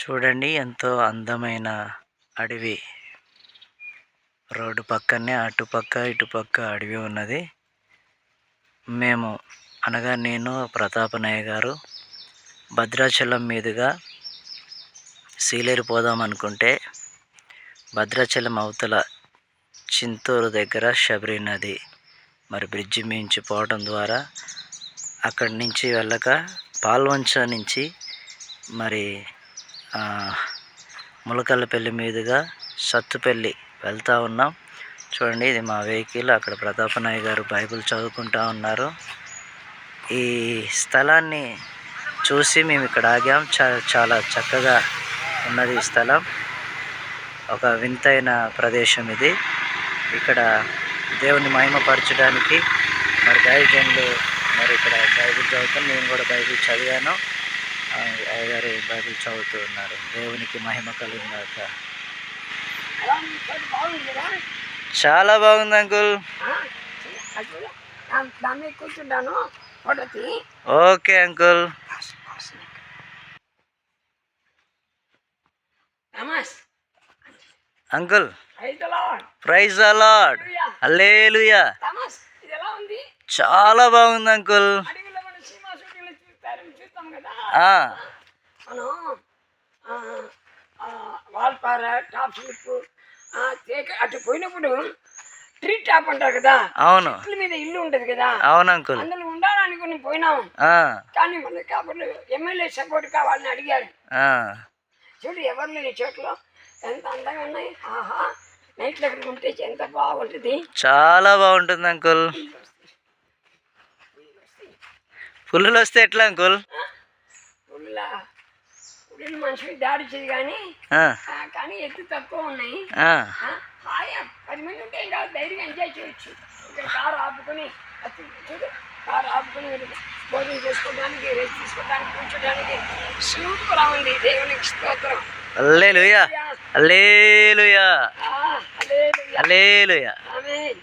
చూడండి ఎంతో అందమైన అడవి. రోడ్డు పక్కనే అటుపక్క ఇటుపక్క అడవి ఉన్నది. మేము అనగా నేను ప్రతాపనయ్య గారు భద్రాచలం మీదుగా సీలేరు పోదాం అనుకుంటే భద్రాచలం అవతల చింతూరు దగ్గర శబరి నది మరి బ్రిడ్జి మించి పోవడం ద్వారా అక్కడి నుంచి వెళ్ళక పాల్వంచ నుంచి మరి ములకల్లపల్లి మీదుగా సత్తుపల్లి వెళ్తూ ఉన్నాం. చూడండి, ఇది మా వెహికల్. అక్కడ ప్రతాపనయ్య గారు బైబిల్ చదువుకుంటూ ఉన్నారు. ఈ స్థలాన్ని చూసి మేము ఇక్కడ ఆగాం. చాలా చక్కగా ఉన్నది ఈ స్థలం. ఒక వింతైన ప్రదేశం ఇది. ఇక్కడ దేవుని మహిమపరచడానికి మరి దైవజనులు మరి ఇక్కడ బైబిల్ చదువుతాను. నేను కూడా బైబిల్ చదివాను. అయ్యగారు బైబిల్ చదువుతూ ఉన్నారు. దేవునికి మహిమ కలుగుగాక. చాలా బాగుంది uncle. Okay uncle. Uncle, praise the lord. Hallelujah. చాలా బాగుంది అంకుల్. వాల్పార టాప్ స్లిప్ అటు పోయినప్పుడు ట్రీ టాప్ అంటారు కదా. అవును, ఇట్ల మీద ఇల్లు ఉంటది కదా. అవును అంకుల్. అందులో ఉండాలనుకుని పోయినాం. కానీ మన కాబట్టి ఎమ్మెల్యే సపోర్ట్ కావాలని అడిగారు. చూడు, ఎవరు లేని చోట్ల ఎంత అందంగా ఉన్నాయి. ఆహా, నైట్లో అక్కడ ఉంటే ఎంత బాగుంటుంది. చాలా బాగుంటుంది అంకుల్. పుల్లులు వస్తే ఎట్లా అంకుల్? పుల్లులు మనిషికి దాడిచ్చేది కానీ ఎత్తు తక్కువ ఉన్నాయి. 10 మంది ఉంటే ఇంకా ధైర్యంగా ఎంజాయ్ చేయొచ్చు. ఇక్కడ కారు ఆపుకొని చూడు, కారు ఆపుకొని భోజనం చేసుకోవడానికి, రెస్ట్ తీసుకోవడానికి, కూర్చోడానికి సూపర్గా ఉంది. దేవునికి స్తోత్రం. హల్లెలూయా, హల్లెలూయా, హల్లెలూయా. ఆమేన్.